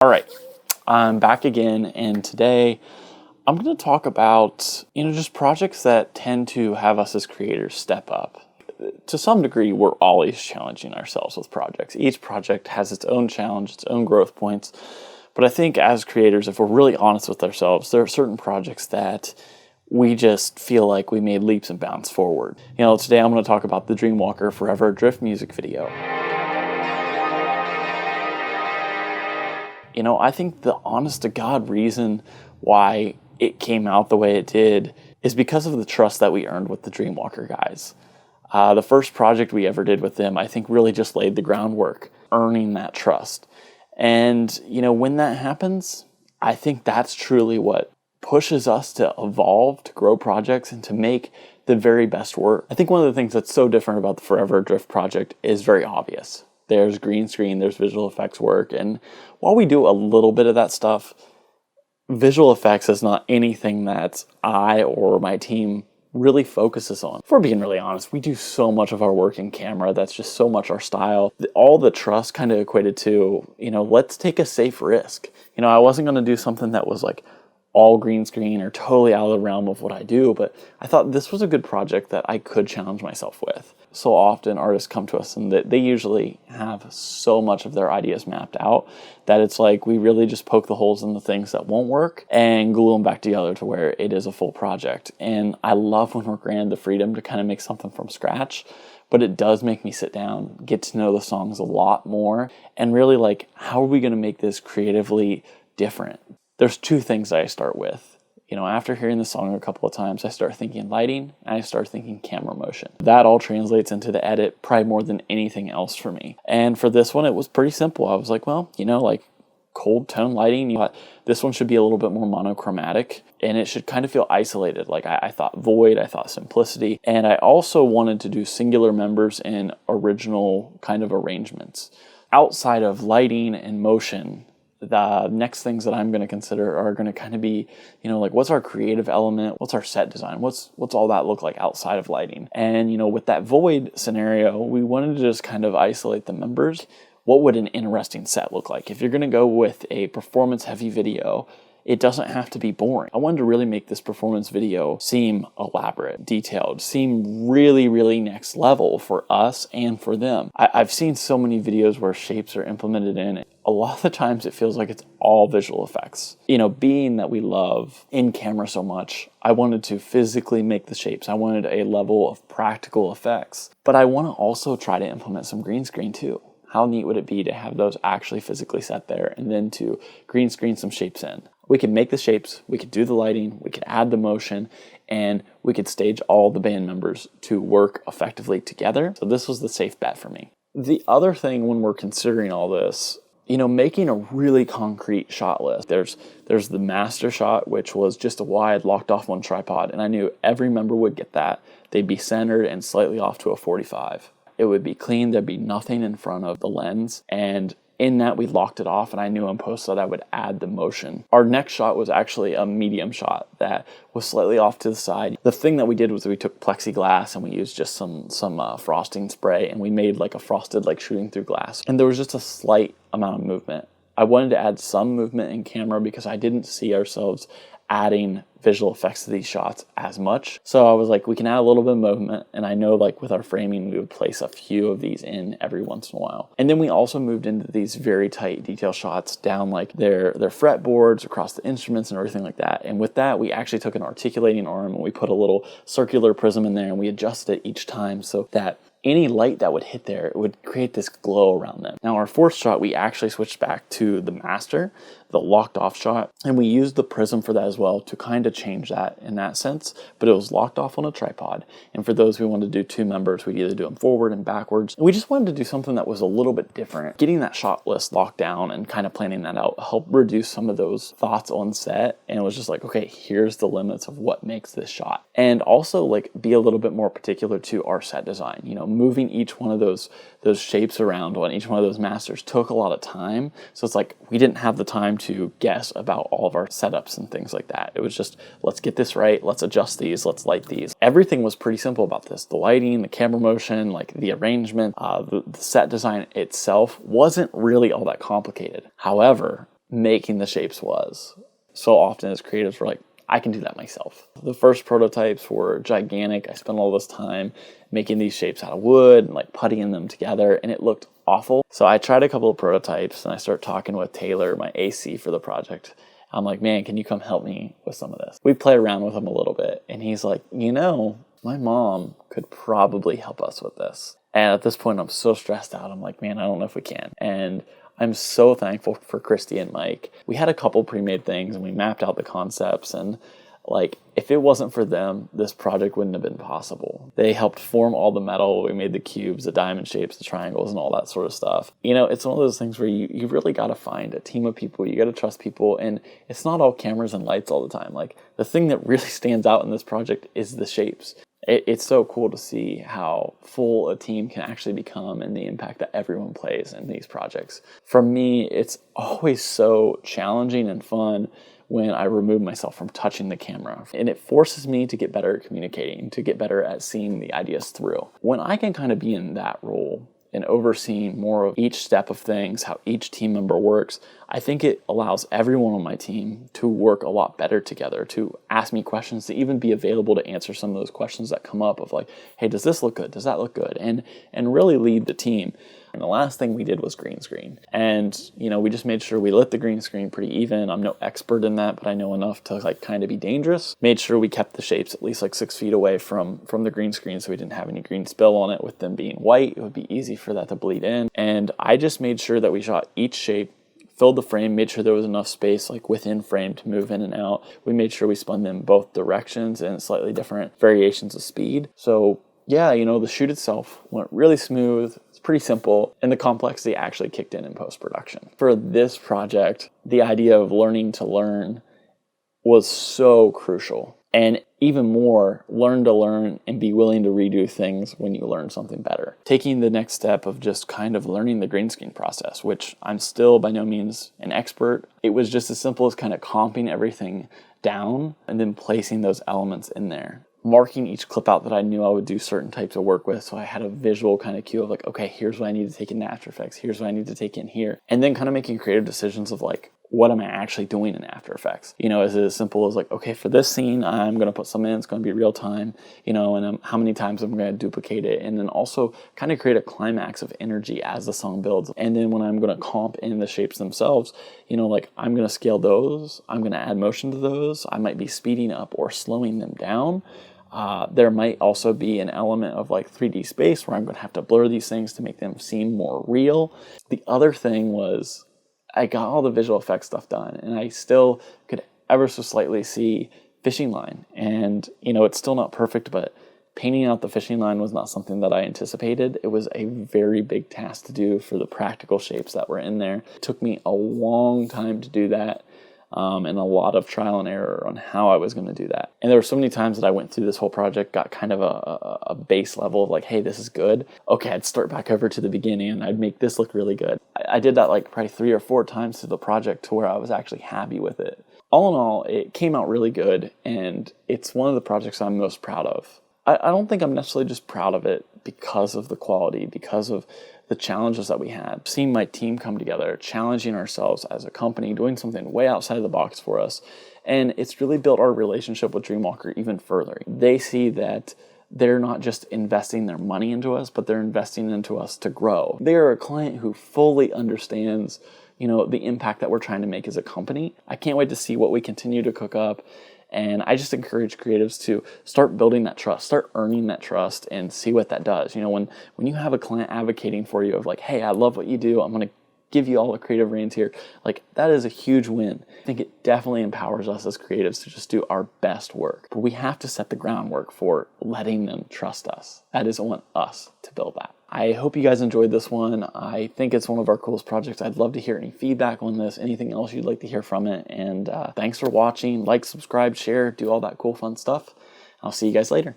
All right, I'm back again, and today I'm going to talk about, just projects that tend to have us as creators step up. To some degree, we're always challenging ourselves with projects. Each project has its own challenge, its own growth points. But I think as creators, if we're really honest with ourselves, there are certain projects that we just feel like we made leaps and bounds forward. Today I'm going to talk about the Dreamwalker Forever Adrift music video. I think the honest to God reason why it came out the way it did is because of the trust that we earned with the Dreamwalker guys. The first project we ever did with them, I think, really just laid the groundwork, earning that trust. And, when that happens, I think that's truly what pushes us to evolve, to grow projects, and to make the very best work. I think one of the things that's so different about the Forever Adrift project is very obvious. There's green screen, there's visual effects work, and while we do a little bit of that stuff, visual effects is not anything that I or my team really focuses on. If we're being really honest, we do so much of our work in camera, that's just so much our style. All the trust kind of equated to, let's take a safe risk. I wasn't going to do something that was like all green screen or totally out of the realm of what I do, but I thought this was a good project that I could challenge myself with. So often artists come to us and they usually have so much of their ideas mapped out that it's like we really just poke the holes in the things that won't work and glue them back together to where it is a full project. And I love when we're granted the freedom to kind of make something from scratch, but it does make me sit down, get to know the songs a lot more, and really like, how are we going to make this creatively different? There's two things that I start with. After hearing the song a couple of times, I start thinking lighting, and I start thinking camera motion. That all translates into the edit probably more than anything else for me. And for this one, it was pretty simple. I was like, well, like cold tone lighting, this one should be a little bit more monochromatic, and it should kind of feel isolated. Like I thought void, I thought simplicity, and I also wanted to do singular members in original kind of arrangements. Outside of lighting and motion, the next things that I'm going to consider are going to kind of be, like what's our creative element? What's our set design? What's all that look like outside of lighting? And, with that void scenario, we wanted to just kind of isolate the members. What would an interesting set look like? If you're going to go with a performance heavy video, it doesn't have to be boring. I wanted to really make this performance video seem elaborate, detailed, seem really, really next level for us and for them. I've seen so many videos where shapes are implemented in. A lot of the times it feels like it's all visual effects. Being that we love in camera so much, I wanted to physically make the shapes. I wanted a level of practical effects, but I want to also try to implement some green screen too. How neat would it be to have those actually physically set there and then to green screen some shapes in? We could make the shapes, we could do the lighting, we could add the motion, and we could stage all the band members to work effectively together. So this was the safe bet for me. The other thing when we're considering all this, making a really concrete shot list. There's the master shot, which was just a wide locked off one tripod, and I knew every member would get that. They'd be centered and slightly off to a 45. It would be clean, there'd be nothing in front of the lens, and in that we locked it off, and I knew in post that I would add the motion. Our next shot was actually a medium shot that was slightly off to the side. The thing that we did was we took plexiglass and we used just some frosting spray, and we made like a frosted like shooting through glass. And there was just a slight amount of movement. I wanted to add some movement in camera because I didn't see ourselves adding visual effects to these shots as much. So I was like, we can add a little bit of movement, and I know like with our framing, we would place a few of these in every once in a while. And then we also moved into these very tight detail shots down like their fretboards across the instruments and everything like that. And with that, we actually took an articulating arm and we put a little circular prism in there, and we adjusted it each time so that any light that would hit there, it would create this glow around them. Now our fourth shot, we actually switched back to the master, the locked off shot, and we used the prism for that as well to kind of change that in that sense, but it was locked off on a tripod. And for those who wanted to do two members, we'd either do them forward and backwards. We just wanted to do something that was a little bit different. Getting that shot list locked down and kind of planning that out helped reduce some of those thoughts on set, and it was just like, okay, here's the limits of what makes this shot. And also like be a little bit more particular to our set design. Moving each one of those shapes around on each one of those masters took a lot of time. So it's like we didn't have the time to guess about all of our setups and things like that. It was just, let's get this right, let's adjust these, let's light these. Everything was pretty simple about this. The lighting, the camera motion, like the arrangement, the set design itself wasn't really all that complicated. However, making the shapes was. So often as creatives, we're like, I can do that myself. The first prototypes were gigantic. I spent all this time making these shapes out of wood and like puttying them together, and it looked awful. So I tried a couple of prototypes, and I started talking with Taylor, my AC for the project. I'm like, man, can you come help me with some of this? We played around with him a little bit, and he's like, my mom could probably help us with this. And at this point, I'm so stressed out. I'm like, man, I don't know if we can. And I'm so thankful for Christy and Mike. We had a couple pre-made things, and we mapped out the concepts, and like, if it wasn't for them, this project wouldn't have been possible. They helped form all the metal. We made the cubes, the diamond shapes, the triangles, and all that sort of stuff. It's one of those things where you really got to find a team of people. You got to trust people, and it's not all cameras and lights all the time. Like, the thing that really stands out in this project is the shapes. It's so cool to see how full a team can actually become and the impact that everyone plays in these projects. For me, it's always so challenging and fun when I remove myself from touching the camera. And it forces me to get better at communicating, to get better at seeing the ideas through. When I can kind of be in that role and overseeing more of each step of things, how each team member works, I think it allows everyone on my team to work a lot better together, to ask me questions, to even be available to answer some of those questions that come up of like, hey, does this look good? Does that look good? And really lead the team. And the last thing we did was green screen. And, we just made sure we lit the green screen pretty even. I'm no expert in that, but I know enough to like kind of be dangerous. Made sure we kept the shapes at least like 6 feet away from the green screen so we didn't have any green spill on it. With them being white, it would be easy for that to bleed in. And I just made sure that we shot each shape, filled the frame, made sure there was enough space like within frame to move in and out. We made sure we spun them both directions and slightly different variations of speed. So yeah, the shoot itself went really smooth. It's pretty simple, and the complexity actually kicked in post-production. For this project, the idea of learning to learn was so crucial. And even more, learn to learn and be willing to redo things when you learn something better. Taking the next step of just kind of learning the green screen process, which I'm still by no means an expert. It was just as simple as kind of comping everything down and then placing those elements in there. Marking each clip out that I knew I would do certain types of work with, so I had a visual kind of cue of like, okay, here's what I need to take in After Effects, here's what I need to take in here, and then kind of making creative decisions of like, what am I actually doing in After Effects? Is it as simple as like, okay, for this scene, I'm going to put some in, it's going to be real time, and how many times I'm going to duplicate it, and then also kind of create a climax of energy as the song builds. And then when I'm going to comp in the shapes themselves, like I'm going to scale those, I'm going to add motion to those, I might be speeding up or slowing them down. There might also be an element of like 3D space where I'm going to have to blur these things to make them seem more real. The other thing was I got all the visual effects stuff done, and I still could ever so slightly see fishing line. And, it's still not perfect, but painting out the fishing line was not something that I anticipated. It was a very big task to do for the practical shapes that were in there. It took me a long time to do that. And a lot of trial and error on how I was going to do that. And there were so many times that I went through this whole project, got kind of a base level of like, hey, this is good. Okay, I'd start back over to the beginning and I'd make this look really good. I did that like probably 3 or 4 times through the project to where I was actually happy with it. All in all, it came out really good, and it's one of the projects I'm most proud of. I don't think I'm necessarily just proud of it because of the quality, because of the challenges that we had. Seeing my team come together, challenging ourselves as a company, doing something way outside of the box for us. And it's really built our relationship with Dreamwalker even further. They see that they're not just investing their money into us, but they're investing into us to grow. They are a client who fully understands, the impact that we're trying to make as a company. I can't wait to see what we continue to cook up. And I just encourage creatives to start building that trust, start earning that trust, and see what that does. When you have a client advocating for you of like, hey, I love what you do, I'm going to give you all the creative reins here, like that is a huge win. I think it definitely empowers us as creatives to just do our best work. But we have to set the groundwork for letting them trust us. That is on us to build that. I hope you guys enjoyed this one. I think it's one of our coolest projects. I'd love to hear any feedback on this, anything else you'd like to hear from it. And thanks for watching. Like, subscribe, share, do all that cool fun stuff. I'll see you guys later.